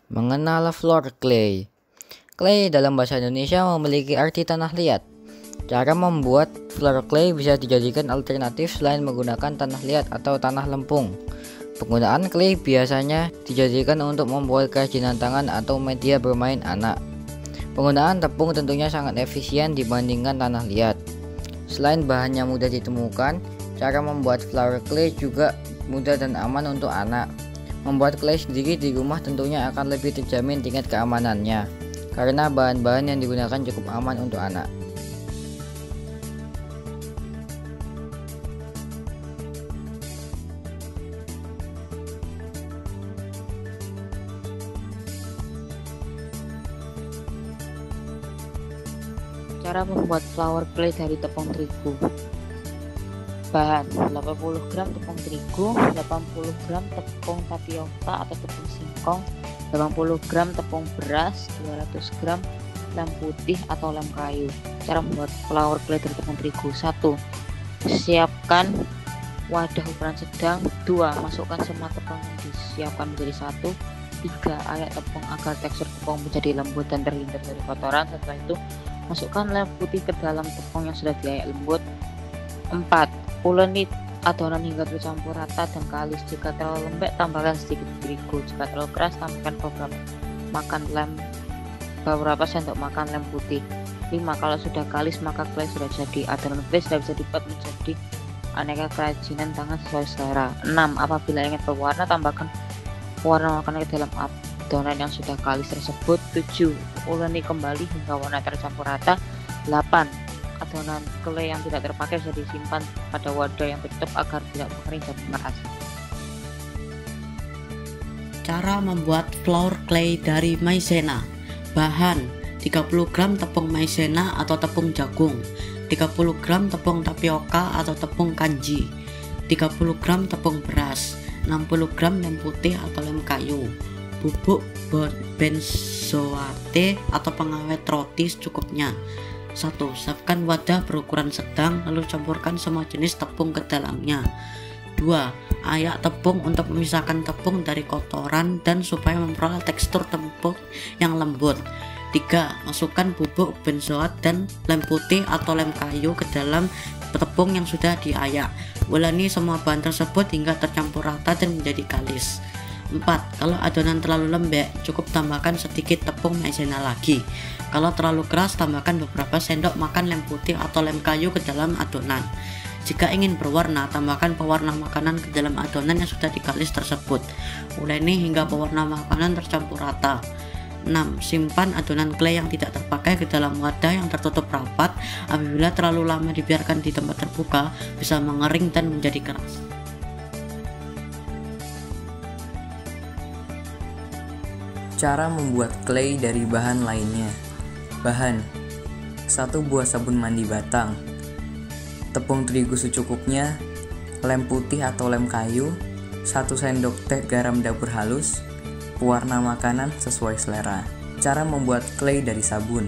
Mengenal floor clay. Clay dalam bahasa Indonesia memiliki arti tanah liat. Cara membuat floor clay bisa dijadikan alternatif selain menggunakan tanah liat atau tanah lempung. Penggunaan clay biasanya dijadikan untuk membuat kerajinan tangan atau media bermain anak. Penggunaan tepung tentunya sangat efisien dibandingkan tanah liat. Selain bahannya mudah ditemukan, cara membuat floor clay juga mudah dan aman untuk anak. Membuat clay sendiri di rumah tentunya akan lebih terjamin tingkat keamanannya, karena bahan-bahan yang digunakan cukup aman untuk anak. Cara membuat flour clay dari tepung terigu. Bahan 80 gram tepung terigu, 80 gram tepung tapioka atau tepung singkong, 80 gram tepung beras, 200 gram lem putih atau lem kayu. Cara membuat flour clay dari tepung terigu. 1. Siapkan wadah ukuran sedang. 2. Masukkan semua tepung yang disiapkan menjadi 1. 3. Ayak tepung agar tekstur tepung menjadi lembut dan terhindar dari kotoran. Setelah itu masukkan lem putih ke dalam tepung yang sudah diayak lembut. 4. Uleni adonan hingga tercampur rata dan kalis. Jika terlalu lembek, tambahkan sedikit terigu. Jika terlalu keras, tambahkan beberapa sendok makan lem putih. 5. Kalau sudah kalis, maka clay sudah jadi. Adonan clay sudah bisa dibuat menjadi aneka kerajinan tangan sesuai selera. 6. Apabila ingin berwarna, tambahkan pewarna makanan ke dalam adonan yang sudah kalis tersebut. 7. Uleni kembali hingga warna tercampur rata. 8. Adonan clay yang tidak terpakai bisa disimpan pada wadah yang tertutup agar tidak mengering dan mengeras. Cara membuat flour clay dari maizena. Bahan 30 gram tepung maizena atau tepung jagung, 30 gram tepung tapioka atau tepung kanji, 30 gram tepung beras, 60 gram lem putih atau lem kayu, bubuk benzoate atau pengawet roti secukupnya. 1. Siapkan wadah berukuran sedang, lalu campurkan semua jenis tepung ke dalamnya. 2. Ayak tepung untuk memisahkan tepung dari kotoran dan supaya memperoleh tekstur tepung yang lembut. 3. Masukkan bubuk benzoat dan lem putih atau lem kayu ke dalam tepung yang sudah diayak. Uleni semua bahan tersebut hingga tercampur rata dan menjadi kalis. 4. Kalau adonan terlalu lembek, cukup tambahkan sedikit tepung maizena lagi. Kalau terlalu keras, tambahkan beberapa sendok makan lem putih atau lem kayu ke dalam adonan. Jika ingin berwarna, tambahkan pewarna makanan ke dalam adonan yang sudah dikalis tersebut. Uleni hingga pewarna makanan tercampur rata. 6. Simpan adonan clay yang tidak terpakai ke dalam wadah yang tertutup rapat. Apabila terlalu lama dibiarkan di tempat terbuka, bisa mengering dan menjadi keras. Cara membuat clay dari bahan lainnya. Bahan 1 buah sabun mandi batang, tepung terigu secukupnya, lem putih atau lem kayu, 1 sendok teh garam dapur halus, pewarna makanan sesuai selera. Cara membuat clay dari sabun.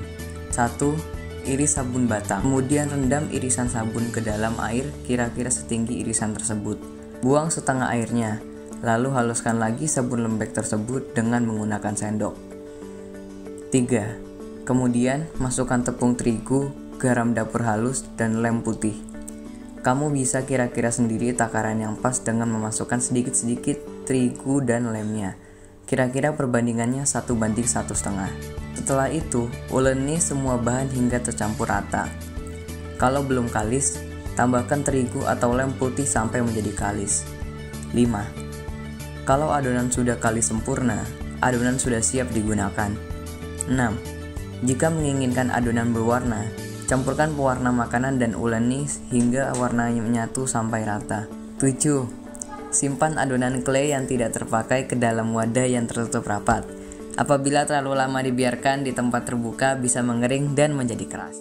1. Iris sabun batang, kemudian rendam irisan sabun ke dalam air kira-kira setinggi irisan tersebut. Buang setengah airnya, lalu haluskan lagi sabun lembek tersebut dengan menggunakan sendok. 3. Kemudian masukkan tepung terigu, garam dapur halus, dan lem putih. Kamu bisa kira-kira sendiri takaran yang pas dengan memasukkan sedikit-sedikit terigu dan lemnya. Kira-kira perbandingannya 1:1,5. Setelah itu, uleni semua bahan hingga tercampur rata. Kalau belum kalis, tambahkan terigu atau lem putih sampai menjadi kalis. 5. Kalau adonan sudah kalis sempurna, adonan sudah siap digunakan. 6. Jika menginginkan adonan berwarna, campurkan pewarna makanan dan uleni hingga warnanya menyatu sampai rata. 7. Simpan adonan clay yang tidak terpakai ke dalam wadah yang tertutup rapat. Apabila terlalu lama dibiarkan di tempat terbuka, bisa mengering dan menjadi keras.